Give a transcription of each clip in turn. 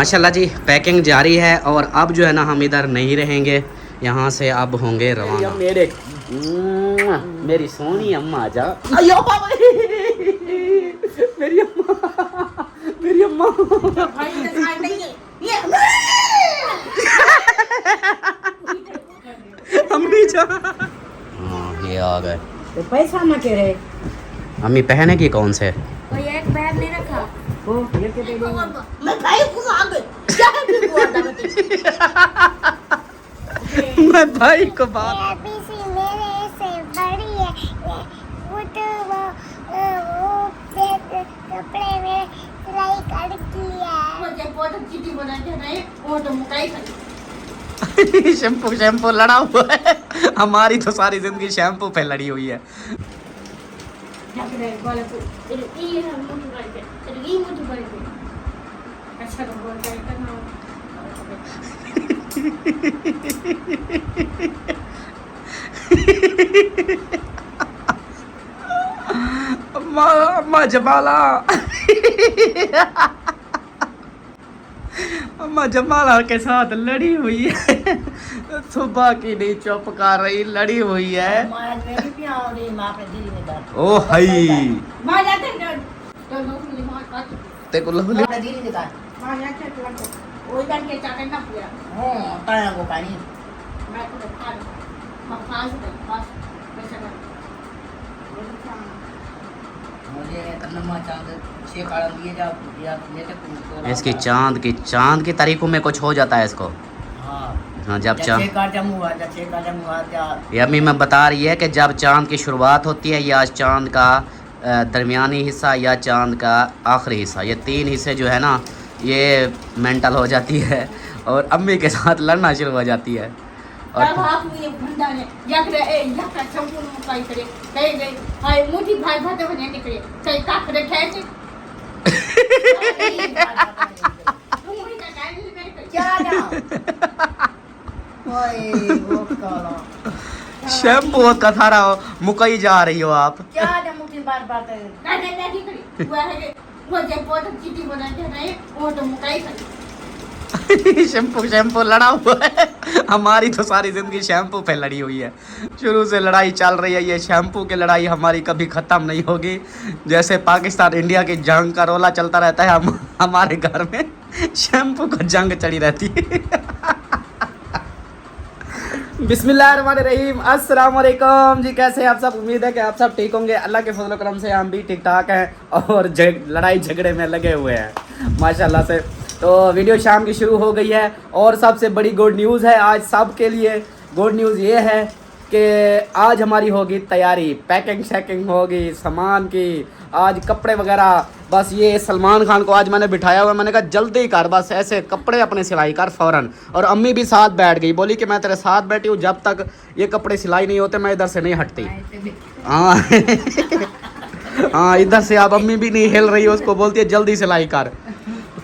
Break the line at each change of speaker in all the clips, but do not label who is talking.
माशाल्लाह जी पैकिंग जारी है और अब जो है ना हम इधर नहीं रहेंगे, यहाँ से अब होंगे रवाना। मेरी सोनी अम्मा जा, अयो बाबा मेरी अम्मा, मेरी अम्मा अम्मी जा। ये आ गए
तो पैसा ना के रहे
अम्मी पहने की कौन से
कोई एक बैग नहीं रखा।
ओ ये के दे दे
मैं भाई को आ गई क्या है वो आता
मैं भाई को बात
एबीसी मेरे से बड़ी है वो तो वो कपड़े में सिलाई करती है।
वो जब बहुत चीटी बना के नहीं वो तो मुकाई कर
शैम्पू शैम्पू लड़ा हुआ है, हमारी तो सारी जिंदगी शैम्पू पे लड़ी हुई है।
जब रे बोले तो ये हम मुझे बोल के तो ये मुझे बोल के अच्छा तो बोल के करना
अम्मा जमाला अम्मा जमाला के साथ लड़ी हुई है, सुबह की नहीं चुप कर रही, लड़ी हुई है।
मां मेरी भी आ रही मां पे दिल में दर्द
ओ हई
मां जाते तो लोग मुझे मां का
ते को लहू
मां दिल में दर्द
मां जाते तो वो इधर के चाटे ना पूरा
हां ताया को पानी
मैं तो खा मां पास पैसा कर
मुझे तन्नमा चांद छे काड़ा दिए जा या लेते को
इसकी चांद की तारीखों में कुछ हो जाता है इसको।
हां
हाँ जब
छे
चांद
का जम हुआ छे का जम हुआ क्या
ये अम्मी मैं बता रही है कि जब चांद की शुरुआत होती है या चांद का दरमियानी हिस्सा या चांद का आखिरी हिस्सा, ये तीन हिस्से जो है ना ये मेंटल हो जाती है और अम्मी के साथ लड़ना शुरू हो जाती है।
और आप ये बंदा ने या करे ए या का संपूर्ण मुकाई करे कहीं गई हाय मुठी भाई भाते बने निकले कहीं का करे खेचे तुम मुझे का टाइम नहीं करे
क्या जा ओए वो काला
शैम्पू का थारा मुकई जा रही हो आप।
क्या जा मुठी बार बार
नहीं करी वो है वो जब बहुत चीटी बना के नहीं वो तो मुकाई कर
शैम्पू लड़ा हुआ है, हमारी तो सारी जिंदगी शैम्पू पे लड़ी हुई है। शुरू से लड़ाई चल रही है, ये शैम्पू की लड़ाई हमारी कभी ख़त्म नहीं होगी। जैसे पाकिस्तान इंडिया की जंग का रोला चलता रहता है, हमारे घर में शैम्पू का जंग चली रहती है। बिस्मिल्लाहिर्रहमानिर्रहीम, अस्सलाम वालेकुम जी। कैसे हैं आप सब? उम्मीद है कि आप सब ठीक होंगे। अल्लाह के फजल करम से हम भी ठीक ठाक हैं और लड़ाई झगड़े में लगे हुए हैं माशाल्लाह से। तो वीडियो शाम की शुरू हो गई है और सबसे बड़ी गुड न्यूज़ है आज सब के लिए। गुड न्यूज़ ये है कि आज हमारी होगी तैयारी, पैकिंग शैकिंग होगी सामान की, आज कपड़े वगैरह। बस ये सलमान खान को आज मैंने बिठाया हुआ, मैंने कहा जल्दी कर, बस ऐसे कपड़े अपने सिलाई कर फ़ौरन। और अम्मी भी साथ बैठ गई, बोली कि मैं तेरे साथ बैठी हूँ, जब तक ये कपड़े सिलाई नहीं होते मैं इधर से नहीं हटती। हाँ हाँ इधर से अब अम्मी भी नहीं हिल रही, उसको बोलती है जल्दी सिलाई कर,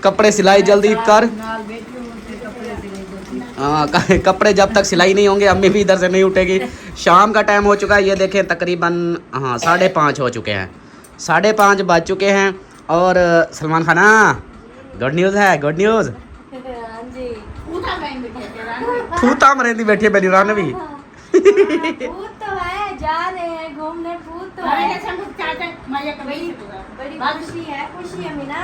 कपड़े सिलाई जल्दी कर। हाँ कपड़े जब तक सिलाई नहीं होंगे अम्मी भी इधर से नहीं उठेगी। शाम का टाइम हो चुका है, ये देखें तकरीबन हाँ 5:30 हो चुके हैं, 5:30 बज चुके हैं। और सलमान खान गुड न्यूज़ है, गुड न्यूज़।
उठा मैं बैठे तेरा
फूता मरेंदी बैठी है मेरी रानवी।
भूत तो है, जा रहे हैं घूमने, भूत तो है। अरे सब चाहते मजे कर बड़ी खुशी है, खुशी है मीना।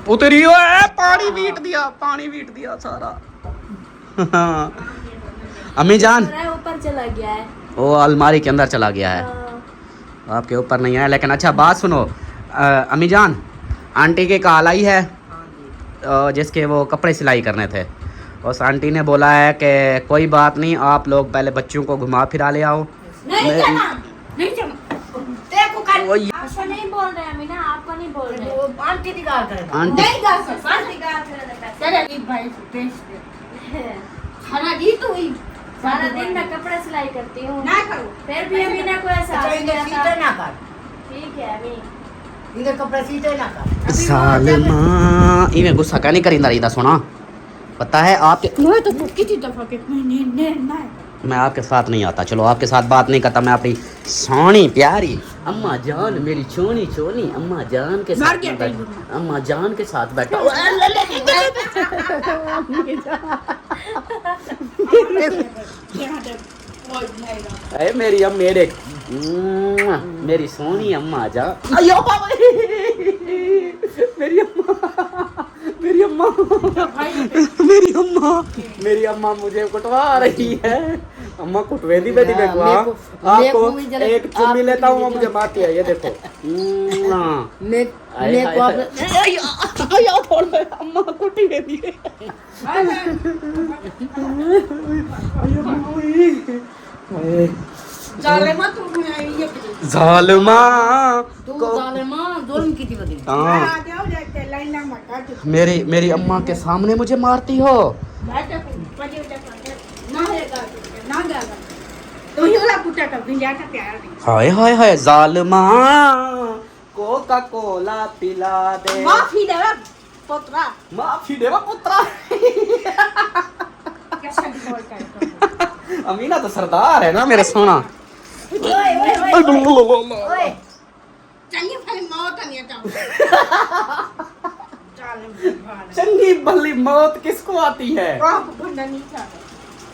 उतरी है, पानी बीट दिया सारा। अम्मी जान
ऊपर चला गया है,
वो अलमारी के अंदर चला गया है, आपके ऊपर नहीं आया। लेकिन अच्छा बात सुनो अम्मी जान, आंटी के कॉल आई है जिसके वो कपड़े सिलाई करने थे। उस आंटी ने बोला है कि कोई बात नहीं, आप लोग पहले बच्चों को घुमा फिरा ले आओ।
नहीं जाना, नहीं जाना। तेरे को कल
वो
ऐसा नहीं बोल रहे हैं मीना, आपको नहीं बोल रहे।
वो आंटी की गाल करे
आंटी
नहीं गा सकता, आंटी गा कर तेरे एक भाई से टेस्ट खाना दी तो ही
सारा दिन मैं कपड़ा सिलाई करती हूँ,
ना करो।
फिर भी अमीना को एहसास
चाहिए
हुआ
सीधे
था।
ना कर,
ठीक है अमी,
इधर कपड़े सीधे ना कर।
सालमा इवें गुस्सा क्या नहीं करींदा रहीदा, सुना पता है आपके
मैं तो कितनी दफा के नहीं नहीं नहीं
मैं आपके साथ नहीं आता, चलो आपके साथ बात नहीं करता, मैं अपनी सोनी प्यारी अम्मा जान, मेरी छोनी छोनी अम्मा जान के साथ अम्मा जान के साथ बैठा अरे मेरी मेरी सोनी अम्मा जान, अयो मेरी अम्मा मेरी अम्मा मेरी अम्मा मेरी अम्मा मुझे कुटवा रही है। अम्मा कुटवे दी बेटी देखो, आपको एक चुम्मी लेता हूँ मुझे मारती है, ये देखो। अम्मा कुटी दी
जालिमा तू ये
जालिमा
तू जालिमा जुल्म की थी बदी।
मेरी अम्मा के सामने मुझे मारती हो। हाय हाय हाय जालिमा, कोका कोला पिला दे।
माफी देवा पुत्रा,
माफी देवा पुत्रा। अमीना तो सरदार है ना मेरा सोना।
चंगी भली मौत नहीं
चंगी भली मौत किसको आती है?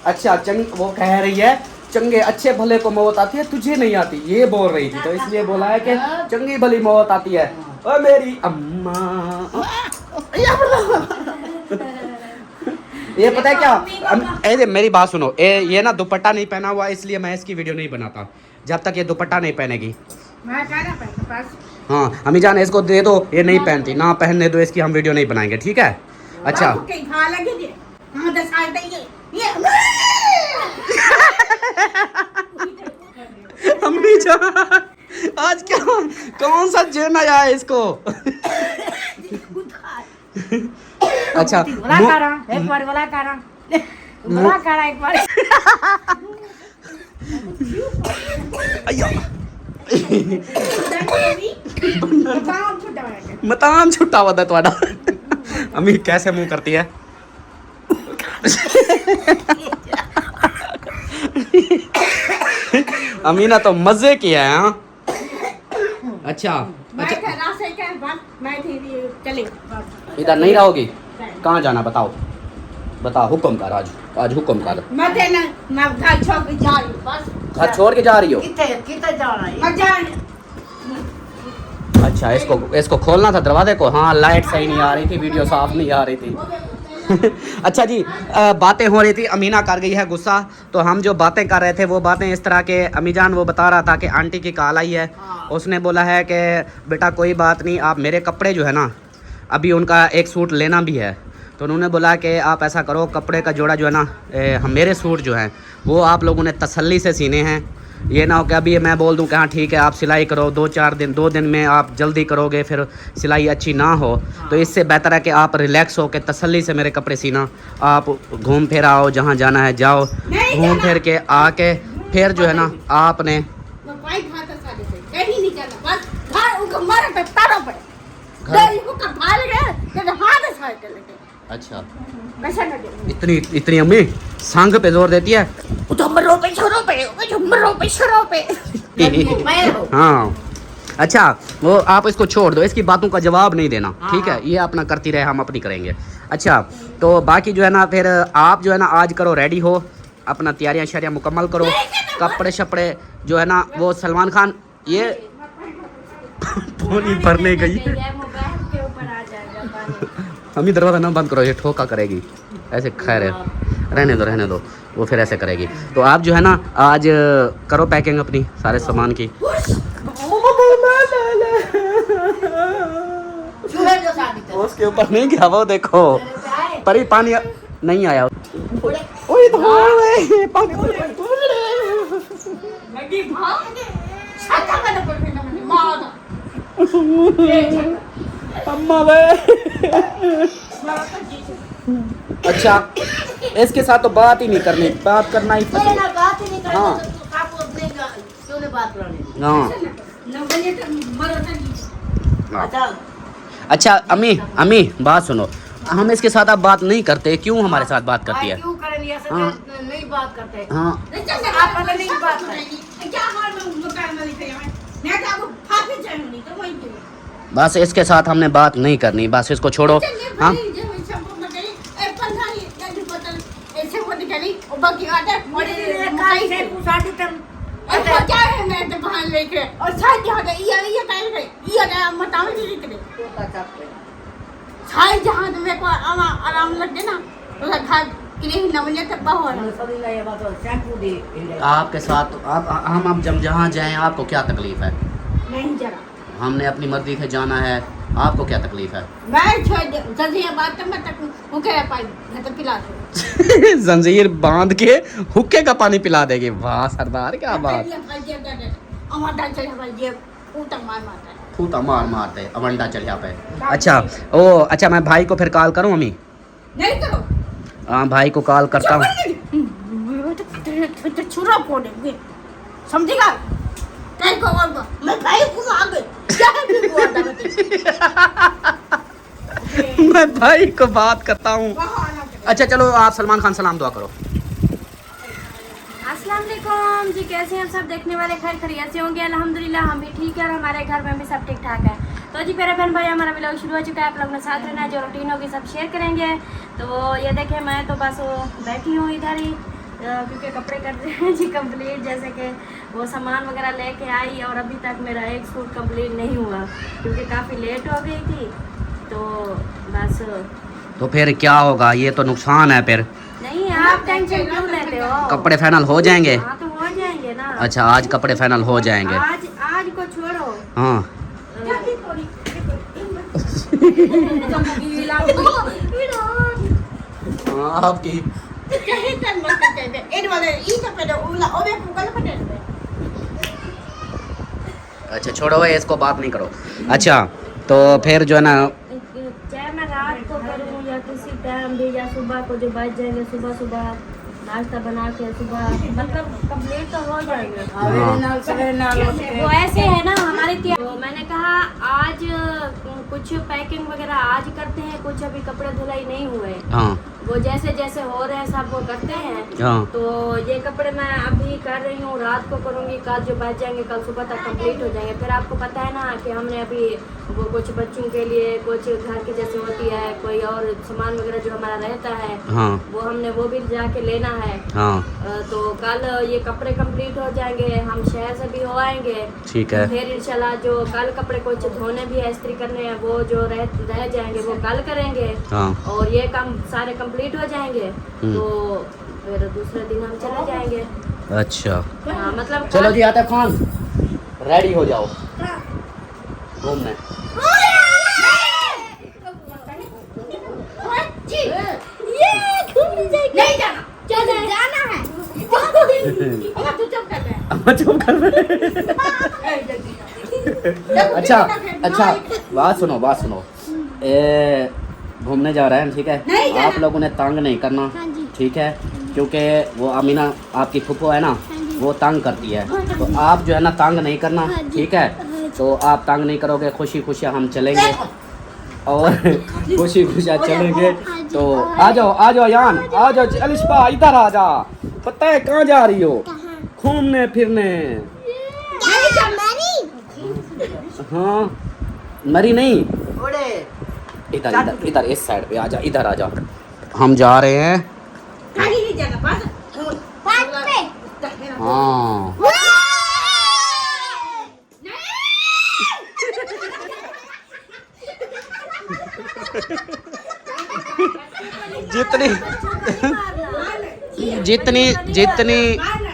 अच्छा वो कह रही है चंगे अच्छे भले को मौत आती है, तुझे नहीं आती, ये बोल रही थी, तो इसलिए बोला है कि चंगी भली मौत आती है। ओ मेरी अम्मा, ये पता है क्या, ऐसे मेरी बात सुनो, ये ना दुपट्टा नहीं पहना हुआ इसलिए मैं इसकी वीडियो नहीं बनाता जब तक ये दुपट्टा नहीं पहनेगी। हाँ अम्मी जान इसको दे दो, ये नहीं पहनती, ना पहनने दो इसकी, हम वीडियो नहीं बनाएंगे, ठीक है? अच्छा अम्मी जान आज क्या कौन सा जिन आया है इसको? अच्छा
एक बार बोला करा एक बार
मताम छुट्टा वदा ਤੁਹਾਡਾ। अम्मी कैसे मुंह करती है? अमीना तो मजे किया है। हाँ अच्छा इधर नहीं रहोगी, कहाँ जाना बताओ, बताओ हुक्म कर, आज हुक्म कर। घर छोड़ के जा रही हो? अच्छा इसको खोलना था दरवाजे को। हाँ लाइट सही नहीं आ रही थी, वीडियो साफ नहीं आ रही थी। अच्छा जी बातें हो रही थी, अमीना कर गई है गुस्सा, तो हम जो बातें कर रहे थे वो बातें इस तरह के, अम्मी जान वो बता रहा था कि आंटी की कॉल आई है, उसने बोला है कि बेटा कोई बात नहीं, आप मेरे कपड़े जो है ना, अभी उनका एक सूट लेना भी है, तो उन्होंने बोला कि आप ऐसा करो कपड़े का जोड़ा जो है ना, हम मेरे सूट जो हैं वो आप लोगों ने तसल्ली से सीने हैं, ये ना हो कि अभी मैं बोल दूं कि हाँ ठीक है आप सिलाई करो, 2 दिन में आप जल्दी करोगे फिर सिलाई अच्छी ना हो, तो इससे बेहतर है कि आप रिलैक्स हो के तसल्ली से मेरे कपड़े सीना, आप घूम फिर आओ, जहाँ जाना है जाओ, घूम फिर के आके फिर जो है ना आपने अच्छा इतनी अम्मी संग पे जोर देती है। हाँ अच्छा वो आप इसको छोड़ दो, इसकी बातों का जवाब नहीं देना, ठीक है? ये अपना करती रहे, हम अपनी करेंगे। अच्छा तो बाकी जो है ना फिर आप जो है ना आज करो रेडी हो, अपना तैयारियां शरियाँ मुकम्मल करो, कपड़े शपड़े जो है ना वो सलमान खान ये पानी भरने गई। अम्मी दरवाज़ा ना बंद करो, ये ठोका करेगी ऐसे, खैर है रहने दो वो फिर ऐसे करेगी। तो आप जो है ना आज करो पैकिंग अपनी सारे सामान की। उसके ऊपर नहीं गिरा वो देखो, परी पानी नहीं आया। ओए तो पानी अम्मा वे। अच्छा इसके साथ तो बात ही नहीं करनी, बात करना ही हाँ हाँ। अच्छा अम्मी बात सुनो, हम इसके साथ अब बात नहीं करते, क्यों हमारे साथ बात करती है?
क्यों करें भी ऐसे
हाँ।
नहीं बात करते।
हाँ
आप पहले नहीं बात करें।
क्या हाल में मकान में लिखे हैं मैं तो आपको फांसी चाहिए तो वही दे
बस इसके साथ हमने बात नहीं करनी, बस इसको छोड़ो। हाँ
आराम लग गया ना
शैम्पू दे
आपके साथ हम अब जब जहाँ जाएं आपको क्या तकलीफ है?
नहीं जरा
हमने अपनी मर्जी से जाना है, आपको क्या तकलीफ है? जंजीर बांध के हुक्के का पानी पिला देगी। वाह सरदार, क्या बात। फूटा मार मारते अवंडा चढ़िया पे। अच्छा ओ अच्छा, मैं भाई को फिर कॉल करूँ अम्मी?
नहीं करो
हाँ भाई को कॉल करता हूँ।
छुरा फोड़ेंगे समझेगा? कहीं को और को मैं भाई को आगे क्या है भी को आता
मैं भाई को बात करता हूँ। अच्छा चलो आप सलमान खान सलाम दुआ करो।
अस्सलाम वालेकुम जी, कैसे हैं सब देखने वाले? खैर खैरियत से होंगे? अल्हम्दुलिल्लाह हम भी ठीक है और हमारे घर में भी सब ठीक ठाक है। तो जी मेरे बहन भाई हमारा व्लॉग शुरू हो चुका है। आप लोग ने साथ रहना है, जो रूटीन होगी सब शेयर करेंगे। तो ये देखें मैं तो बस बैठी हूँ इधर ही क्योंकि कपड़े कर रहे हैं जी कंप्लीट, जैसे कि वो सामान वगैरह लेके आई और अभी तक मेरा एक सूट कंप्लीट नहीं हुआ क्योंकि काफ़ी लेट हो गई थी। तो बस
तो फिर क्या होगा? ये तो नुकसान है फिर।
नहीं, आप टेंशन क्यों लेते हो?
कपड़े फाइनल हो जाएंगे?
हाँ तो हो जाएंगे ना।
अच्छा आज कपड़े फाइनल हो जाएंगे।
आज को छोड़ो।
हाँ आपकी अच्छा छोड़ो भाई, इसको बात नहीं करो। अच्छा तो फिर जो है ना,
चाहे मैं रात को करूँ या किसी टाइम भी या सुबह को जो बच जाएंगे, सुबह सुबह नाश्ता बना के सुबह मतलब कंप्लीट तो हो जाएंगे। वो ऐसे है ना हमारे तो मैंने कहा आज कुछ पैकिंग वगैरह आज करते हैं, कुछ अभी कपड़े धुलाई नहीं हुए।
हाँ
वो जैसे जैसे हो रहे हैं सब वो करते हैं।
हाँ
तो ये कपड़े मैं अभी कर रही हूँ, रात को करूँगी, कल जो बच जाएंगे कल सुबह तक कंप्लीट हो जाएंगे। फिर आपको पता है ना कि हमने अभी वो कुछ बच्चों के लिए कुछ घर की जैसे होती है कोई और सामान वगैरह जो हमारा रहता है
हाँ
वो हमने वो भी जाके लेना है।
हाँ
तो कल ये कपड़े कंप्लीट हो जाएंगे, हम शहर से भी हो आएंगे।
ठीक है।
फिर इंशाल्लाह जो कल कपड़े कुछ धोने भी है, इस्त्री करने हैं, वो जो रह जाएंगे वो कल करेंगे।
हाँ
और ये काम सारे कंप्लीट हो जाएंगे तो फिर दूसरे दिन हम चले जाएंगे।
अच्छा
हाँ मतलब
चलो जी आतिफ खान रेडी हो जाओ घूमने।
नहीं जाना जाना है तू चुप कर ले
चुप कर। अच्छा अच्छा बात सुनो घूमने जा रहे हैं ठीक है, आप लोगों ने तंग नहीं करना ठीक है, क्योंकि वो अमीना आपकी फुफो है ना वो तंग करती है, तो आप जो है ना तंग नहीं करना ठीक है। तो आप तंग नहीं करोगे, खुशी खुशी हम चलेंगे और खुशी खुशी चलेंगे। तो आ जाओ यान आ जाओ अलिशा इधर आ जा। पता है कहाँ जा रही हो? घूमने फिरने। हाँ मरी नहीं, इधर इस साइड पे आ जा, इधर आ जा। हम जा रहे हैं हाँ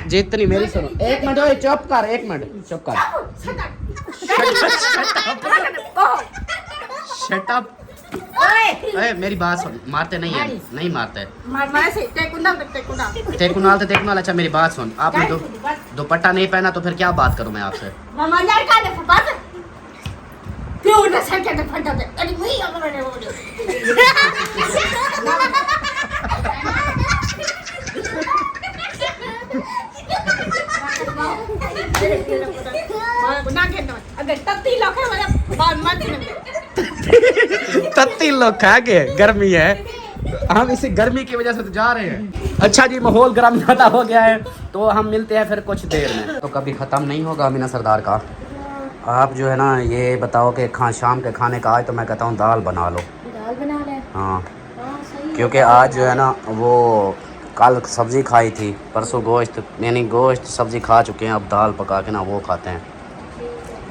जितनी मेरी सुनो, एक मिनट ओए चुप कर, एक मिनट चुप कर। Shut up. ओए मेरी बात सुन, मारते नहीं है, नहीं मारते। टेकुनाल। अच्छा मेरी बात सुन, आपने दुपट्टा नहीं पहना तो फिर क्या बात करूं मैं आपसे? तत्ती लोग खा के गर्मी है हम इसी गर्मी की वजह से तो जा रहे हैं। अच्छा जी, माहौल गर्म ज़्यादा हो गया है तो हम मिलते हैं फिर कुछ देर में। तो कभी ख़त्म नहीं होगा अमीना सरदार का। आप जो है ना ये बताओ कि शाम के खाने का आज तो मैं कहता हूँ दाल बना लो।
दाल बना ले।
हाँ,
सही
क्योंकि आज जो है ना वो कल सब्ज़ी खाई थी, परसों गोश्त, यानी गोश्त सब्ज़ी खा चुके हैं, अब दाल पका के ना वो खाते हैं।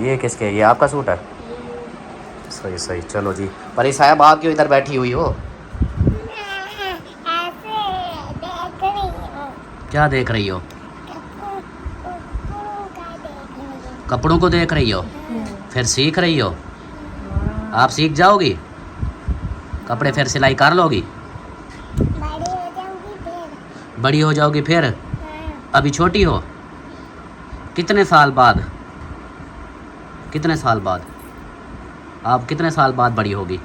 ये किसके, ये आपका सूट है? सही सही, चलो जी। परी साहब आप क्यों इधर बैठी हुई हो?
ऐसे देख रही हूँ।
क्या देख रही हो?
कपड़ों का देख रही हूँ।
कपड़ों को देख रही हो? फिर सीख रही हो? आप सीख जाओगी? कपड़े फिर सिलाई कर लोगी?
बड़ी हो जाऊंगी फिर।
बड़ी हो जाओगी फिर?
हाँ।
अभी छोटी हो? कितने साल बाद? कितने साल बाद? आप कितने साल बाद बड़ी होगी?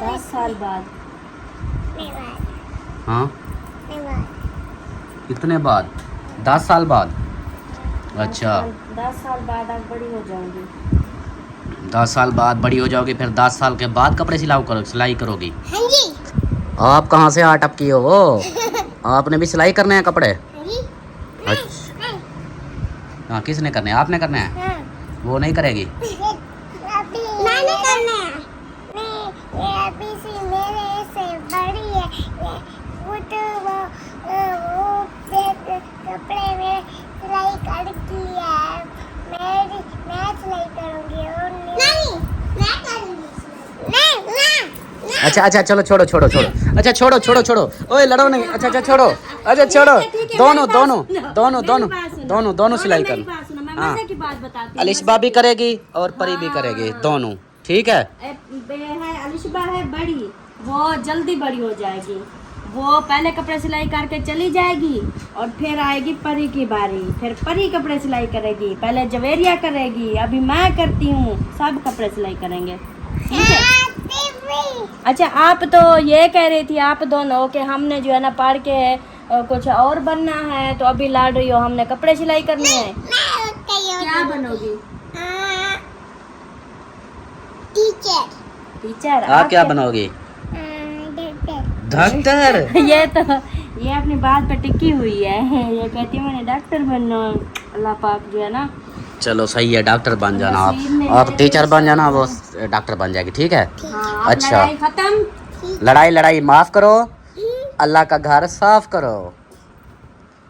10 साल बाद।
नहीं बात,
हाँ,
नहीं बात।
कितने बाद? 10 साल बाद। अच्छा,
10 साल बाद आप बड़ी हो जाओगी।
10 साल बाद बड़ी हो जाओगी, फिर 10 साल के बाद कपड़े सिलाई करोगी?
हाँ जी,
आप कहाँ से आटप की हो वो? आपने भी सिलाई करने हैं कपड़े?
हाँ जी।
अच्छा,
नहीं,
हाँ, किसने करने हैं? आपने करने हैं?
हाँ।
वो नहीं करेगी?
अभी मैंने करना है। नहीं, ये अभी से मेरे से बड़ी है। ये वो तो वो कपड़े में सिलाई करती है। मैं सिलाई करूँगी और नहीं, मैं करूँगी। नहीं।
अच्छा अच्छा, चलो छोड़ो छोड़ो छोड़ो, अच्छा छोड़ो छोड़ो छोड़ो, ओए लड़ो नहीं, अच्छा अच्छा छोड़ो, अच्छा छोड़ो, दोनों दोनों दोनों दोनों दोनों दोनों सिलाई कर। हाँ,
मजे की बात बताती हूँ।
अलिशबा भी करेगी और परी भी करेगी, दोनों, ठीक है?
अलिशबा है बड़ी, वो जल्दी बड़ी हो जाएगी। वो पहले कपड़े सिलाई करके चली जाएगी और फिर आएगी परी की बारी, फिर परी कपड़े सिलाई करेगी। पहले जवेरिया करेगी, अभी मैं करती हूँ, सब कपड़े सिलाई करेंगे, ठीक है? अच्छा, आप तो ये कह रही थी आप दोनों कि हमने जो है ना पढ़ के कुछ और बनना है, तो अभी लड़ रही हो हमने कपड़े सिलाई करने हैं। क्या बनोगी?
टीचर।
टीचर?
आप क्या बनोगी? डॉक्टर।
ये तो ये अपनी बात पे टिकी हुई है, ये कहती है मैंने डॉक्टर बनना। अल्लाह पाक जो है ना।
चलो सही है, डॉक्टर बन जाना आप टीचर बन जाना, वो डॉक्टर बन जाएगी, ठीक है?
हाँ,
अच्छा,
लड़ाई खत्म।
लड़ाई माफ करो, अल्लाह का घर साफ करो।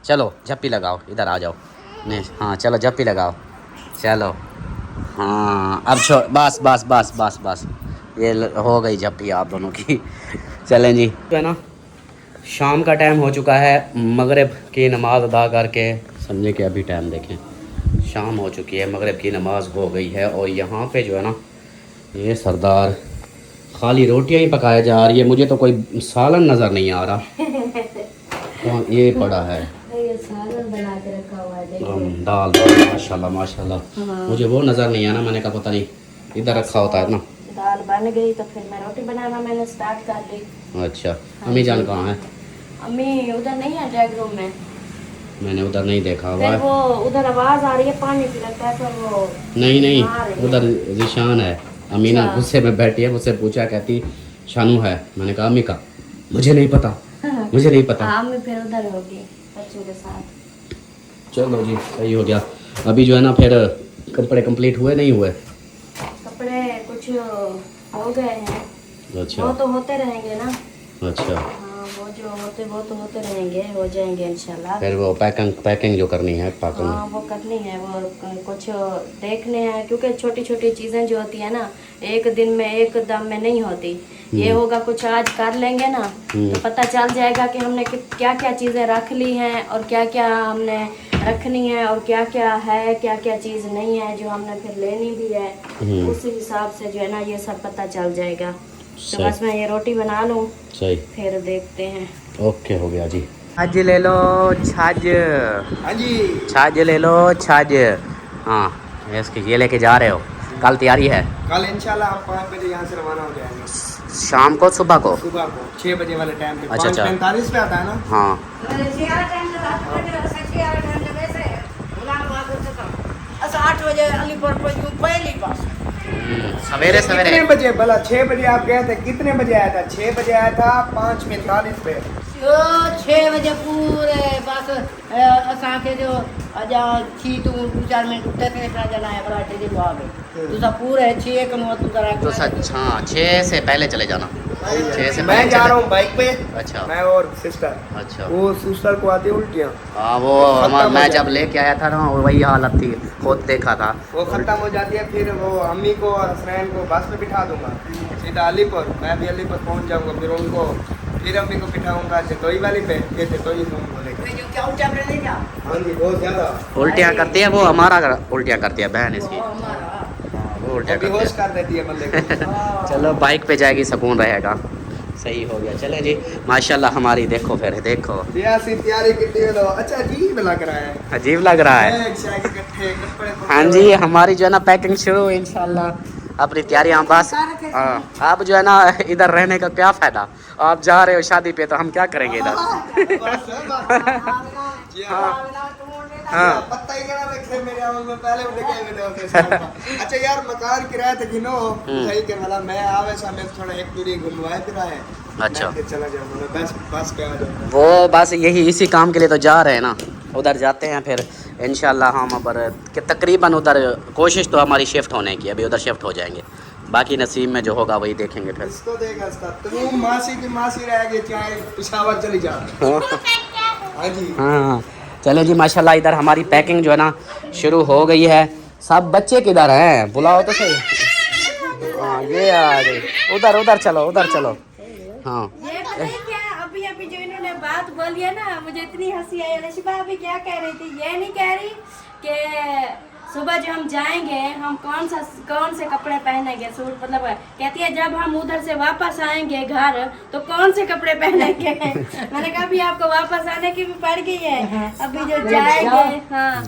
चलो झप्पी लगाओ, इधर आ जाओ। नहीं, हाँ चलो झप्पी लगाओ, चलो। हाँ अब बस बस बस बस बस, ये हो गई झप्पी आप दोनों की। चलें जी, तो है ना शाम का टाइम हो चुका है, मगरिब की नमाज़ अदा करके समझे कि अभी टाइम देखें, शाम हो चुकी है, मगरिब की नमाज़ हो गई है। और यहाँ पे जो है ना ये सरदार खाली रोटियां ही पकाया जा रही है, मुझे तो कोई सालन नज़र नहीं आ रहा। तो ये पड़ा है
ये सालन बना के रखा हुआ है,
दाल, माशाल्लाह माशाल्लाह। मुझे वो नज़र नहीं आना, मैंने कहा पता नहीं इधर रखा होता है ना।
दाल बन गई तो फिर मैं रोटी बनाना मैंने स्टार्ट कर दी।
अच्छा, अम्मी जान कहाँ है?
अम्मी उधर नहीं है, ड्राइंग रूम में।
मैंने उधर नहीं देखा हुआ
फिर
है।
वो उधर आवाज आ रही है पानी की, लगता है फिर वो
नहीं
आ रही है।
उधर जिशान है। अमीना
अच्छा।
गुस्से में बैठी है, मुझसे पूछा, कहती शानू है। मैंने कहा अम्मी का मुझे नहीं पता, मुझे नहीं पता।
हाँ, अम्मी फिर उधर होगी बच्चों के साथ।
चलो जी, सही हो गया। अभी जो है ना फिर कपड़े कंप्लीट हुए नहीं हुए?
कपड़े कुछ हो गए हैं,
अच्छा
वो तो होते रहेंगे ना।
अच्छा,
हाँ, वो तो होते रहेंगे, हो जाएंगे इंशाल्लाह।
फिर वो पैकिंग जो करनी है
हाँ, वो करनी है, वो कुछ देखने हैं, क्योंकि छोटी छोटी चीज़ें जो होती है ना एक दिन में एक दम में नहीं होती। ये होगा कुछ आज कर लेंगे ना तो पता चल जाएगा कि हमने क्या क्या चीज़ें रख ली हैं और क्या क्या हमने रखनी है और क्या क्या है, क्या क्या चीज़ नहीं है जो हमने फिर लेनी भी है। उस हिसाब से जो है ना ये सब पता चल जाएगा। तो बस मैं ये रोटी बना लूँ,
सही,
फिर देखते हैं।
ओके हो गया जी। छाछ ले लो, छाछ। हाँ जी, छाछ ले लो, छाछ। हाँ, इसकी ये लेके जा रहे हो, कल तैयारी है?
कल इंशाल्लाह आप 5 बजे यहाँ से रवाना हो जाएंगे।
शाम को, सुबह को?
सुबह को 6 बजे वाले टाइम पे।
अच्छा,
5:45 पे आता है ना।
हाँ,
अच्छा 8 बजे अलीपुर पहुंचूं पहली बस।
सवेरे
कितने
सवेरे
बजे भला 6 बजे आप गए थे, कितने बजे आया था? 6 बजे आया था, 5:45 पे।
6 बजे पूरे बस असांखे जो अजा थी तू 2-4 मिनट उठते थे फिर जना है बड़ा टेडी आ गए तू सब पूरे 6 कनो तू करा
तो सच हाँ 6 से पहले चले जाना, 6 से
मैं
पहले
जा
चले।
रहा हूँ बाइक पे,
अच्छा
मैं और सिस्टर।
अच्छा
वो सिस्टर को आती उल्टियाँ,
हाँ वो मैं जब लेके आया था ना वही हालत थी, खुद देखा था।
वो खत्म हो जाती है। फिर वो अम्मी को और हसनैन को बस पे बिठा दूंगा सीधा अलीपुर, मैं भी अलीपुर पहुंच जाऊंगा। फिर उनको फिर अम्मी को बिठाऊंगा जतोई वाली पे, फिर जतोई को लेकर।
जो क्या उल्टा ले जा
हाँ जी बहुत ज़्यादा
उल्टियाँ करती है वो, हमारा उल्टियाँ करती है बहन इसकी,
हमारा
वो उल्टियाँ करती
बेहोश
है।
कर देती है बंदे को।
चलो बाइक पे जाएगी सुकून रहेगा, सही हो गया। चले जी माशाल्लाह हमारी देखो फिर देखो,
सियासी तैयारी कितनी है तो अच्छा अजीब लग रहा है।
अजीब लग रहा है।
बैग शैग इकट्ठे, कपड़े
हाँ जी हमारी जो है ना पैकिंग शुरू इंशाल्लाह, अपनी तैयारियाँ बस। हाँ आप जो है ना इधर रहने का क्या फ़ायदा, आप जा रहे हो शादी पे तो हम क्या करेंगे इधर। हाँ
पत्ता ही करा रखे मेरे आवाज में पहले उठ गए मेरे। अच्छा यार मकान किराए थे गिनो सही के वाला मैं आवे सामने थोड़ा एक दूरी घुमवाए फिर आए।
अच्छा।
मैं फिर चला जाऊंगा बस बस पे आ जाऊंगा।
वो बस यही इसी काम के लिए तो जा रहे हैं ना, उधर जाते हैं फिर इंशाल्लाह हम अबर कि तकरीबन उधर कोशिश तो हमारी शिफ्ट होने की, अभी उधर शिफ्ट हो जाएंगे, बाकी नसीब में जो होगा वही देखेंगे फिर।
इसको देगा इसका तू मासी की मासी रह गई चाहे पिशावर चली जा। हाँ जी
हाँ चलो जी माशाल्लाह इधर हमारी पैकिंग जो है ना शुरू हो गई है। सब बच्चे किधर हैं बुलाओ तो सही। हाँ ये आ गए, उधर उधर चलो उधर चलो। हाँ
ये पता है क्या, अभी अभी जो इन्होंने बात बोली है ना मुझे इतनी हंसी आई। रशिबा अभी क्या कह रही थी, ये नहीं कह रही कि सुबह जो हम जाएंगे हम कौन से कपड़े पहनेंगे, सूट मतलब कहती है जब हम उधर से वापस आएंगे घर तो कौन से कपड़े पहनेंगे। मैंने कहा अभी आपको वापस आने की भी पड़ गई है, अभी जो जाएंगे। हाँ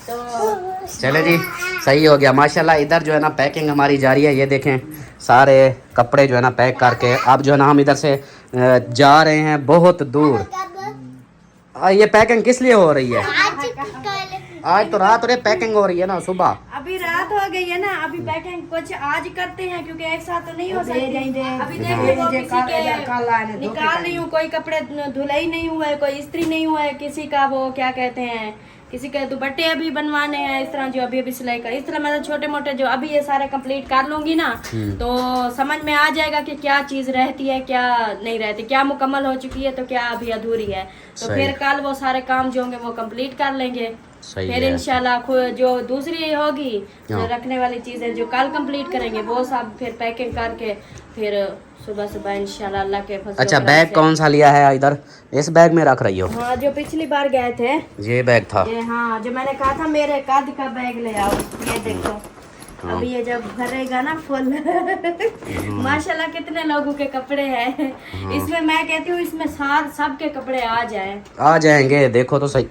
तो
चले जी सही हो गया माशाल्लाह। इधर जो है ना पैकिंग हमारी जारी है, ये देखें सारे कपड़े जो है ना पैक करके अब जो है ना हम इधर से जा रहे हैं बहुत दूर। ये पैकिंग किस लिए हो रही है? आज तो रात रे पैकिंग हो रही है ना, सुबह
अभी रात हो गई है ना, अभी पैकिंग कुछ आज करते हैं क्योंकि एक साथ तो नहीं हो सकती। अभी देखो वो किसी के निकाल नहीं हूँ, कोई कपड़े धुलाई नहीं हुआ है, कोई इस्त्री नहीं हुआ है, किसी का वो क्या कहते हैं किसी के दुपट्टे अभी बनवाने हैं, इस तरह जो अभी अभी सिलाई कर, इस तरह मतलब छोटे मोटे जो अभी ये सारे कंप्लीट कर लूंगी ना तो समझ में आ जाएगा कि क्या चीज रहती है क्या नहीं रहती, क्या मुकम्मल हो चुकी है तो क्या अभी अधूरी है। तो
सही।
फिर कल वो सारे काम जो होंगे वो कंप्लीट कर लेंगे।
सही
फिर
है।
इंशाल्लाह जो दूसरी होगी जो
हाँ।
रखने वाली चीजें जो कल कंप्लीट करेंगे वो सब फिर पैकिंग करके फिर सुबह सुबह इंशाल्लाह अल्लाह के फजल
अच्छा
करम
बैग
से।
कौन सा लिया है इधर, इस बैग में रख रही हो?
हाँ जो पिछली बार गए थे
ये बैग था।
ये, हाँ जो मैंने कहा था मेरे कद का बैग ले आओ, ये देखो।
हाँ।
अभी ये जब भरेगा ना फुल माशाल्लाह कितने लोगों के कपड़े हैं इसमें। मैं कहती हूँ इसमें सबके कपड़े आ जाए।
आ जाएंगे देखो तो सही।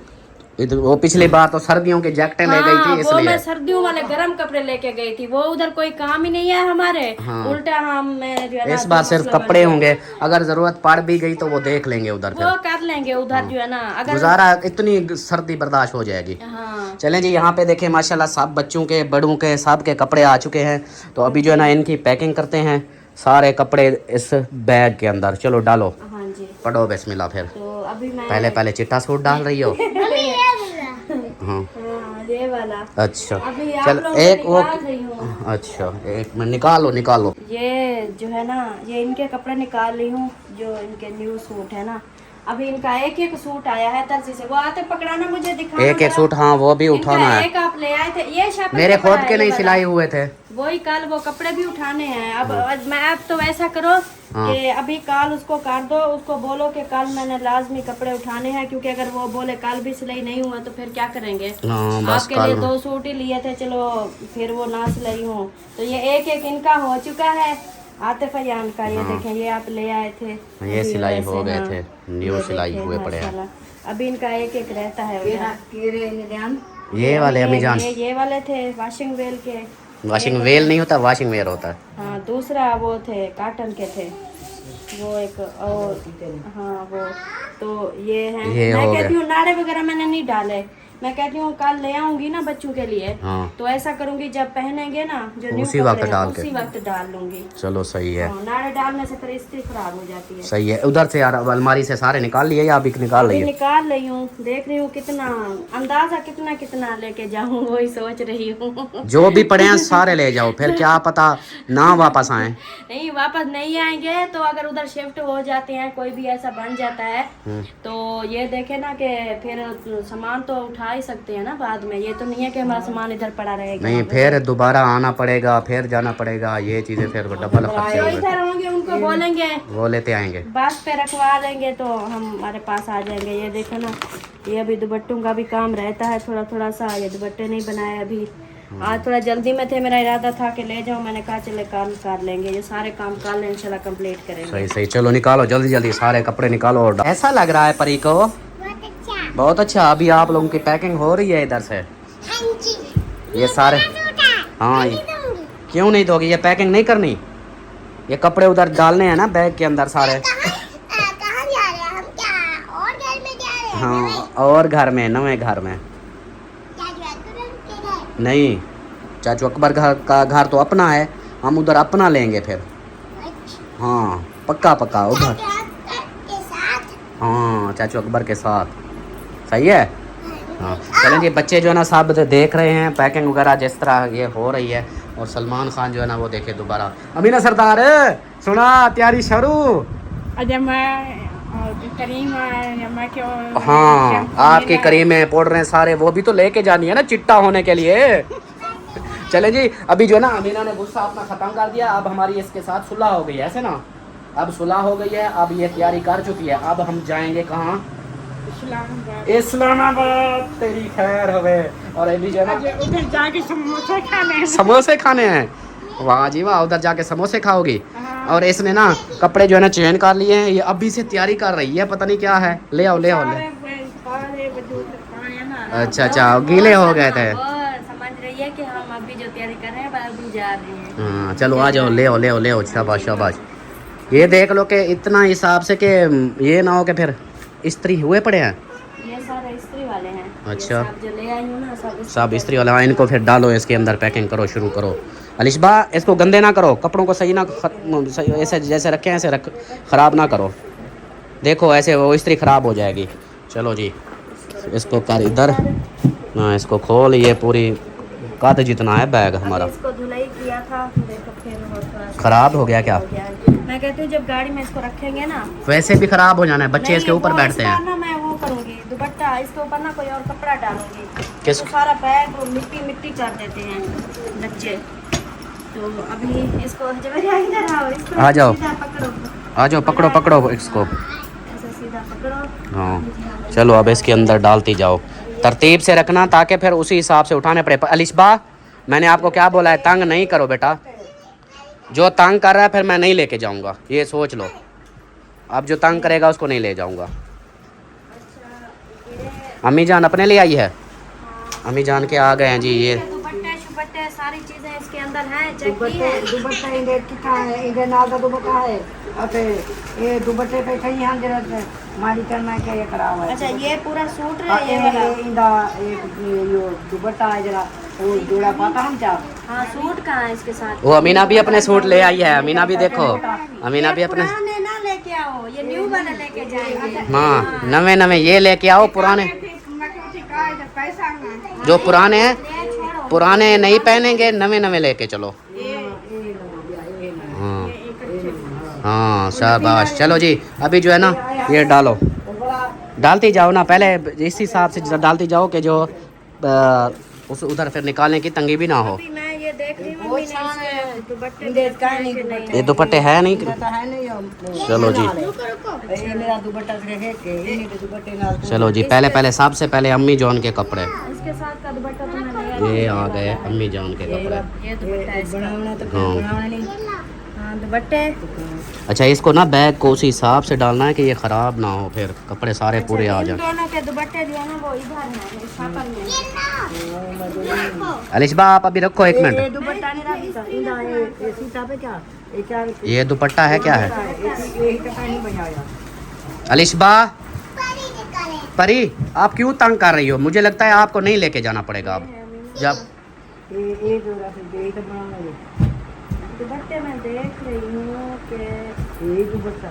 इधर वो पिछली बार तो सर्दियों के जैकेटें ले गई थी
वो
इसलिए।
मैं सर्दियों वाले गर्म कपड़े लेके गई थी, वो उधर कोई काम ही नहीं है हमारे।
हाँ।
उल्टा हम जो है ना
इस बार सिर्फ
मसला
कपड़े
बन
होंगे, अगर जरूरत पड़ भी गई तो वो देख लेंगे उधर
गया। वो
फिर
कर लेंगे उधर जो है ना अगर।
गुजारा, इतनी सर्दी बर्दाश्त हो जाएगी।
हाँ
चलें जी यहाँ पे देखें माशाल्लाह सब बच्चों के बड़ों के सब के कपड़े आ चुके हैं। तो अभी जो है ना इनकी पैकिंग करते हैं, सारे कपड़े इस बैग के अंदर। चलो डालो,
हाँ जी।
पढ़ो बिस्मिल्लाह। फिर
तो अभी मैं
पहले चिट्टा सूट डाल रही हो? हाँ
हाँ ये वाला
अच्छा
अभी आप
चल
लोगों
एक
को
वो
निकाल रही हूँ।
अच्छा एक मिनट निकालो।
ये जो है ना ये इनके कपड़े निकाल रही हूँ जो इनके न्यू सूट है ना। अभी इनका एक सूट आया है दर्जी से, वो आते पकड़ाना मुझे दिखाना
एक
जरा।
सूट हाँ वो भी
इनका
उठाना है।
एक आप ले आए थे, ये शायद
मेरे
कपड़ा
खुद
है
के
ये
नहीं
वाला।
सिलाई हुए थे।
वही कल वो कपड़े भी उठाने हैं। अब मैं आप तो ऐसा करो
हाँ।
कि अभी कल उसको कर दो, उसको बोलो कि कल मैंने लाजमी कपड़े उठाने हैं, क्योंकि अगर वो बोले कल भी सिलाई नहीं हुआ तो फिर क्या करेंगे।
हाँ बस
आपके लिए
कल
2 सूट ही लिए थे, चलो फिर वो ना सिलाई हो तो ये एक इनका हो चुका है। आतिफ फयान का ये देखें, ये आप ले आए थे,
ये
अभी
सिलाई
वैसे,
हो गए
हाँ।
थे, न्यू
ये
सिलाई
देखें,
हुए पड़े हैं।
माशाल्लाह। अभी इनका एक रहता है उधर।
ये वाले अम्मी जान
ये वाले थे वाशिंग वेल के।
वॉशिंग वेल नहीं होता, वॉशिंग वेयर होता है।
हाँ दूसरा वो थे काटन के थे, वो एक और हाँ वो तो ये हैं।
ये
मैं
हो
कहती
गए।
हूँ नाड़े वगैरह मैंने नहीं डाले, मैं कहती हूँ कल ले आऊंगी ना बच्चों के लिए,
हाँ।
तो ऐसा करूंगी जब पहनेंगे ना जो न्यू
उसी वक्त
कपड़े
डाल
हैं,
के।
उसी वक्त डाल लूंगी।
चलो सही है,
नाड़े डालने से फिर इस्त्री खराब हो जाती है।
सही है। उधर से यार अलमारी से सारे निकाल लिए या अभी निकाल
अभी
रही है?
निकाल रही हूँ, देख रही हूँ कितना अंदाजा कितना कितना लेके जाऊँ, वही सोच रही हूँ।
जो भी पड़े हैं सारे ले जाओ, फिर क्या पता ना वापस आए।
नहीं वापस नहीं आएंगे तो अगर उधर शिफ्ट हो जाते हैं, कोई भी ऐसा बन जाता है तो ये देखे ना कि फिर सामान तो उठा ही सकते हैं ना बाद में। ये तो नहीं है कि हमारा सामान इधर पड़ा रहेगा।
नहीं फिर दोबारा आना पड़ेगा, फिर जाना पड़ेगा, ये चीजें फिर डबल खर्चे
जो
होंगे।
इधर होंगे उनको बोलेंगे
वो लेते आएंगे।
बस पे रखवा लेंगे तो हम हमारे पास आ जाएंगे। ये देखो ना, ये अभी दुपट्टों का भी काम रहता है थोड़ा थोड़ा सा। ये दुपट्टे नहीं बनाए अभी, आज थोड़ा जल्दी में थे, मेरा इरादा था कि ले जाऊं, मैंने कहा चले काम कर लेंगे, ये सारे काम कल इंशाल्लाह कंप्लीट करेंगे।
सही सही, चलो निकालो जल्दी जल्दी सारे कपड़े निकालो। और ऐसा लग रहा है परी को
बहुत अच्छा।
बहुत अच्छा। अभी आप लोगों की पैकिंग हो रही है इधर से,
हाँ जी।
ये सारे। हाँ क्यों नहीं दोगी, ये पैकिंग नहीं करनी? ये कपड़े उधर डालने हैं ना बैग के अंदर सारे।
कहाँ जा रहे हैं हम? क्या और घर में जा रहे हैं?
हाँ और घर में, नवे घर में नहीं। चाचू अकबर घर का घर तो अपना है, हम उधर अपना लेंगे फिर। हाँ पक्का पक्का उधर।
के साथ।
हाँ चाचू अकबर के साथ, सही है। हाँ चलें जी, बच्चे जो है ना सब देख रहे हैं पैकिंग वगैरह जिस तरह ये हो रही है। और सलमान खान जो है ना वो देखे दोबारा। अमीना सरदार सुना तैयारी शुरू। हाँ आपकी करीमें पाउडरें सारे वो भी तो लेके जानी है ना चिट्टा होने के लिए। चले जी, अभी जो है ना अमीना ने गुस्सा अपना खत्म कर दिया, अब हमारी इसके साथ सुलह हो गई है, ऐसे ना। अब सुलह हो गई है, अब ये तैयारी कर चुकी है। अब हम जाएंगे कहाँ? इस्लामाबाद। तेरी खैर हवे। और अभी जो है ना
उधर जाके समोसे खाने हैं।
समोसे खाने हैं। वाह जी वाह, उधर जाके समोसे खाओगी। और इसने ना कपड़े जो है ना चेंज कर लिए हैं, ये अभी से तैयारी कर रही है, पता नहीं क्या है। ले आओ ले आओ ले। अच्छा अच्छा गीले हो गए थे।
वो समझ रही है कि हम अभी जो तैयारी कर रहे हैं अभी जा रहे हैं।
हाँ चलो आ जाओ, ले आओ ले आओ ले आओ। शाबाश शाबाश। ये देख लो कि इतना हिसाब से कि ये ना हो कि फिर इस्त्री हुए पड़े हैं।
ये सारे इस्त्री वाले हैं।
अच्छा।
ये सब जो ले आई हूँ ना
सब इस्त्री वाले। इनको फिर डालो इसके अंदर, पैकिंग करो, शुरू करो। अलिशबा इसको गंदे ना करो, कपड़ों को सही ना ऐसे जैसे रखें ऐसे रख, ख़राब ना करो। देखो ऐसे वो इस्त्री ख़राब हो जाएगी। चलो जी इसको कर इधर। हाँ इसको खोल, ये पूरी कद जितना है बैग हमारा।
इसको धुलाई किया था, देखो फिर वो थोड़ा
ख़राब हो गया क्या?
मैं कहती हूँ जब गाड़ी में इसको रखेंगे ना,
वैसे भी ख़राब हो जाना है, बच्चे इसके ऊपर बैठते हैं।
ना मैं वो करूँगी दुपट्टा इसके ऊपर ना कोई और कपड़ा डालूंगी।
किस
तो सारा बैग वो मिट्टी मिट्टी कर देते हैं बच्चे। तो अभी इसको इधर आओ, इसको
आ जाओ।
सीधा पकड़ो,
आ जाओ, पकड़ो पकड़ो इसको।
ऐसे सीधा पकड़ो।
हाँ चलो अब इसके अंदर डालती जाओ, तरतीब से रखना ताकि फिर उसी हिसाब से उठाने पड़े। अलिशबा मैंने आपको क्या बोला है, तंग नहीं करो बेटा। जो तंग कर रहा है फिर मैं नहीं लेके जाऊंगा, ये सोच लो। अब जो तंग करेगा उसको नहीं ले जाऊंगा। अम्मी जान अपने लिए आई है, अम्मी जान के आ गए हैं जी। ये
दुपट्टे शुपट्टे सारी चीजें इसके अंदर हैं, चेक की है।
दुपट्टा इधर कितना है, इधर नाल का दुपट्टा है। अते ये दुपट्टे पे कहीं हम जरा मारी करना क्या ये करावा है।
अच्छा ये पूरा सूट है ये वाला।
इंदा एक यो दुपट्टा है जरा वो जोड़ा पाता हम क्या।
हाँ सूट कहाँ है इसके साथ?
वो अमीना भी अपने सूट ले आई है। अमीना भी देखो, अमीना भी अपने।
पुराने ना लेके आओ, ये न्यू वाला लेके जाएंगे।
हाँ नवे नवे ये लेके आओ, पुराने जो पुराने हैं पुराने नहीं पहनेंगे, नवे नवे लेके चलो। हाँ हाँ शाबाश। चलो जी अभी जो है ना ये डालो, डालती जाओ ना, पहले इस हिसाब से डालती जाओ कि जो उस उधर फिर निकालने की तंगी भी ना हो।
अभी मैं ये देख रही हूँ दुपट्टे
नहीं
ये दुपट्टे है नहीं।
है नहीं।
चलो जी
ये मेरा दुपट्टा देखे के इन्हीं के दुपट्टे नाल।
चलो जी पहले पहले सबसे पहले अम्मी जॉन के कपड़े।
इसके साथ का दुपट्टा तो मैं ले
ये आ गए अम्मी जॉन के कपड़े।
ये दुपट्टा है इसका।
बनावना तो
हाँ।
बनावना नहीं।
हाँ दुपट्टे।
अच्छा इसको ना बैग को उसी हिसाब से डालना है कि ये ख़राब ना हो, फिर कपड़े सारे पूरे आ
इन
जाए।
दोनों के दुपट्टे जो है ना वो इधर है इस छापर में।
अलिशबा आप अभी रखो एक
ये
मिनट।
दुपट्टा नहीं रखता इंदा ये सीता पे क्या ये क्या
ये दुपट्टा है क्या है?
ये कटा नहीं बनाया।
अलिशबा
परी निकाले
परी आप क्यों तंग कर रही हो? मुझे लगता है आपको नहीं लेके जाना पड़ेगा अब जब
ये जोड़ा से दे तो बनाना है।
दुपट्टे में देख रही हूँ कि
ये दुपट्टा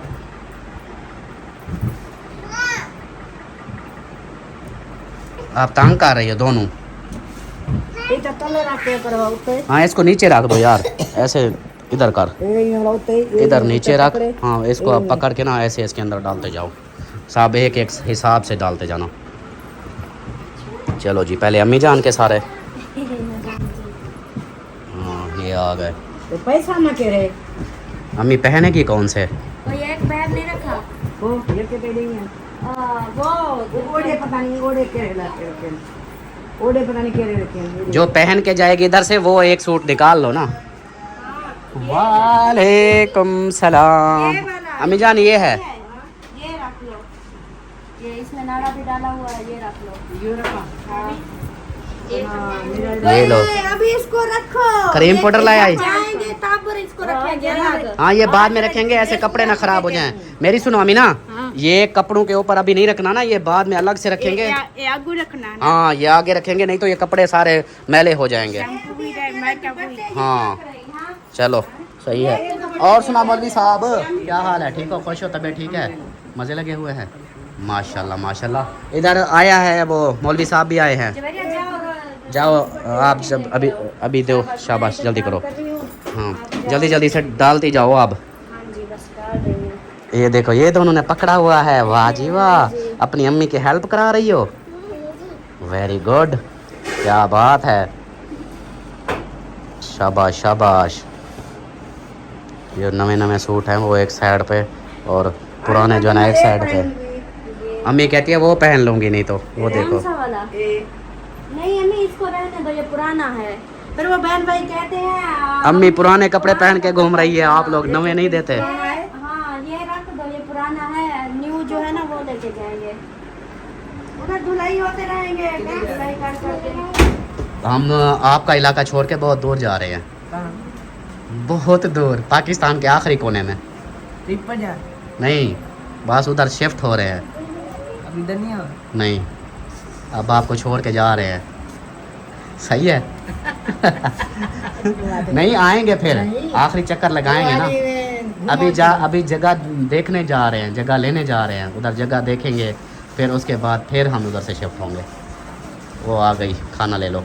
आप तंग कर रही हो दोनों।
ये तो तले रख के करवा उते
हाँ इसको नीचे रख दो यार, ऐसे इधर कर,
ये उते
इधर नीचे रख। हाँ इसको अब पकड़ के ना ऐसे इसके अंदर डालते जाओ, सब एक एक हिसाब से डालते जाना। चलो जी पहले अम्मी जान के सारे। हाँ ये आ गए।
तो पैसा ना के रे
अम्मी पहनेगी कौन से?
कोई एक बैग नहीं रखा।
वो ये के दे देंगे
वो
ओडे पता नहीं ओडे के लाते रखे ओडे पता नहीं के रखे हैं
जो पहन के जाएगी इधर से वो एक सूट निकाल लो ना। वालेकुम सलाम। अम्मी जान ये है,
ये रख लो, ये इसमें नाड़ा भी डाला हुआ है, ये रख लो।
ये रखा
ले लो।
अभी इसको रखो,
क्रीम पाउडर लाया है।
जाएंगे तब पर इसको रखेंगे अलग।
हाँ ये बाद में रखेंगे, ऐसे कपड़े ना खराब हो जाएं। मेरी सुनो अम्मी ना, ये कपड़ों के ऊपर अभी नहीं रखना ना, ये बाद में अलग से रखेंगे।
ये आगू रखना है।
हाँ ये आगे रखेंगे, नहीं तो ये कपड़े सारे मैले हो जाएंगे। हाँ चलो सही है। और सुना मौलवी साहब क्या हाल है? ठीक हो, खुश हो, तबीयत ठीक है, मज़े लगे हुए हैं? माशाल्लाह माशाल्लाह। इधर आया है वो मौलवी साहब भी आए हैं। जाओ आप जब अभी दो, शाबाश जल्दी करो। हाँ जल्दी जल्दी से डालती जाओ आप। ये देखो ये दोनों ने पकड़ा हुआ है, वाह जी वाह। अपनी अम्मी की हेल्प करा रही हो, वेरी गुड, क्या बात है, शाबाश शाबाश। ये नवे नवे सूट हैं वो एक साइड पे और पुराने जो है ना एक साइड पे। अम्मी कहती है वो पहन लूँगी, नहीं तो वो देखो।
नहीं अम्मी इसको रहने दो, ये पुराना है। फिर वो बहन भाई कहते हैं
अम्मी पुराने कपड़े पहन के घूम रही है, आप लोग नवे नहीं देते।
हाँ ये रख दो, ये पुराना है, न्यू जो है ना वो लेके जाएंगे, उधर धुलाई होते रहेंगे, धुलाई कर करके।
हम आपका इलाका छोड़ के बहुत दूर जा रहे हैं, बहुत दूर, पाकिस्तान के आखिरी कोने में। नहीं बस उधर शिफ्ट हो रहे हैं,
अभी इधर नहीं आ
नहीं अब आपको छोड़ के जा रहे हैं। सही है नहीं आएंगे फिर, आखिरी चक्कर लगाएंगे ना। अभी जगह देखने जा रहे हैं, जगह लेने जा रहे हैं, उधर जगह देखेंगे, फिर उसके बाद फिर हम उधर से शिफ्ट होंगे। वो आ गई, खाना ले लो।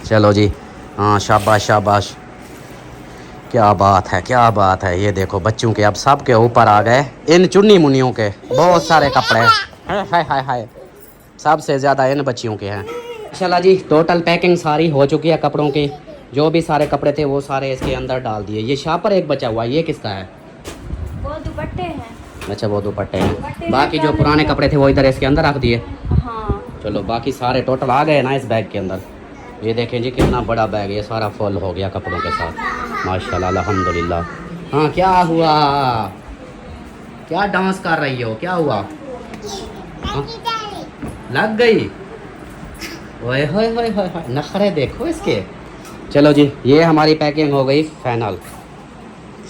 चलो जी हाँ शाबाश शाबाश, क्या बात है क्या बात है। ये देखो बच्चों के अब सब के ऊपर आ गए इन चुन्नी मुनियों के बहुत सारे कपड़े हैं। हाय हाय हाय, सबसे ज़्यादा इन बच्चियों के हैं। माशाल्लाह जी टोटल पैकिंग सारी हो चुकी है कपड़ों की, जो भी सारे कपड़े थे वो सारे इसके अंदर डाल दिए। ये शापर एक बचा हुआ, ये किसका है?
वो दुपट्टे हैं।
अच्छा वो दुपट्टे हैं, बाकी जो पुराने कपड़े थे वो इधर इसके अंदर रख दिए।
हाँ
चलो बाकी सारे टोटल आ गए ना इस बैग के अंदर। ये देखें जी कितना बड़ा बैग, ये सारा फुल हो गया कपड़ों के साथ, माशाल्लाह अल्हम्दुलिल्लाह। हाँ क्या हुआ, क्या डांस कर रही हो, क्या हुआ? हाँ? लग गई, ओए होए होए होए होए, नखरे देखो इसके। चलो जी ये हमारी पैकिंग हो गई फाइनल,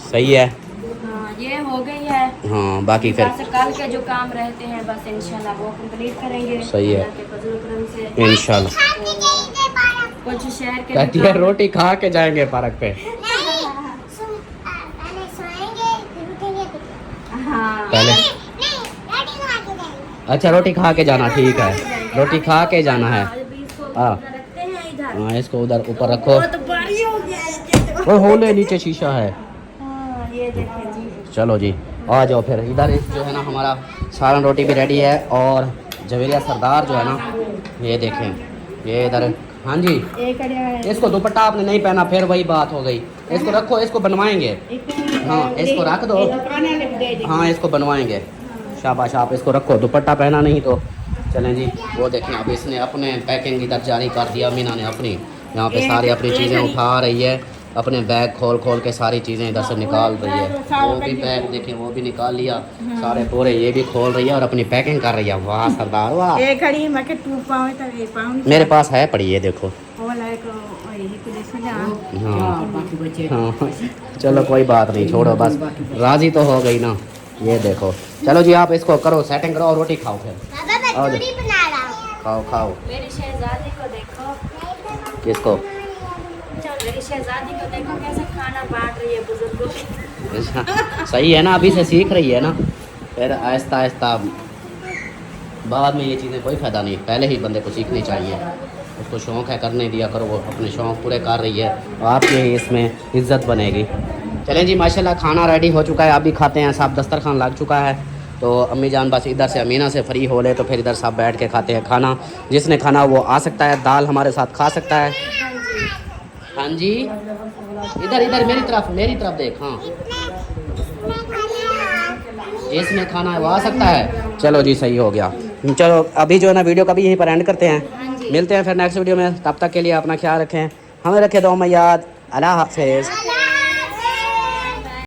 सही है।
हाँ ये हो गई है।
हाँ बाकी फिर
बस कल के जो काम रहते हैं बस इंशाल्लाह वो कंप्लीट करेंगे।
सही है।
अल्लाह के फजल करम से
इंशाल्लाह।
कुछ शहर के
कहती है रोटी खा के जाएंगे पार्क पे।
हाँ
पहले अच्छा रोटी खा के जाना, ठीक है रोटी खा के जाना है।
अभी इसको
हाँ
रखते हैं इधर।
हाँ इसको उधर ऊपर रखो।
तो भारी हो गया है।
वो होले नीचे शीशा है।
हाँ ये देखें जी।
चलो जी आ जाओ फिर इधर। जो है ना हमारा सालन रोटी भी रेडी है और जवेरिया सरदार जो है ना ये देखें ये इधर। हाँ जी इसको दुपट्टा आपने नहीं पहना, फिर वही बात हो गई। इसको रखो, इसको बनवाएंगे। हाँ इसको रख दो, हाँ इसको बनवाएंगे। शाबाश आप इसको रखो, दुपट्टा पहना नहीं तो। चलें जी वो देखें अब इसने अपने पैकिंग इधर जारी कर दिया, मीना ने अपनी यहाँ पे सारी अपनी चीज़ें उठा रही है, अपने बैग खोल खोल के सारी चीज़ें इधर से निकाल रही है। वो भी बैग देखें वो भी निकाल लिया सारे पूरे, ये भी खोल रही है और अपनी पैकिंग कर रही है। वाह सरदार वाह। मेरे पास है पड़ी, ये देखो। हाँ हाँ चलो कोई बात नहीं, छोड़ो बस, राज़ी तो हो गई ना। ये देखो, चलो जी आप इसको करो, सेटिंग करो और रोटी खाओ फिर।
बाबा मैं
और-
पूरी बना रहा हूँ।
खाओ खाओ।
मेरी शहजादी को देखो,
किसको?
मेरी शहजादी को देखो कैसे खाना बांट रही है बुजुर्गों को।
सही है ना, अभी से सीख रही है ना, फिर आहिस्ता आहिस्ता बाद में ये चीज़ें कोई फ़ायदा नहीं, पहले ही बंदे को सीखनी चाहिए। उसको शौक़ है, करने दिया करो, वो अपने शौक़ पूरे कर रही है, और आपकी इसमें इज़्ज़त बनेगी। चलें जी, माशाल्लाह खाना रेडी हो चुका है, अभी खाते हैं। सब दस्तरखान लग चुका है, तो अम्मी जान बस इधर से अमीना से फ्री हो ले तो फिर इधर सब बैठ के खाते हैं खाना। जिसने खाना वो आ सकता है, दाल हमारे साथ खा सकता है। हाँ जी, इधर इधर मेरी तरफ देख। हाँ, जिसने खाना है वो आ सकता है। चलो जी, सही हो गया। चलो अभी जो है ना वीडियो का भी यहीं पर एंड करते हैं। मिलते हैं फिर नेक्स्ट वीडियो में, तब तक के लिए अपना ख्याल रखें, हमें रखें दुआ में याद। अल्लाह हाफ़िज़।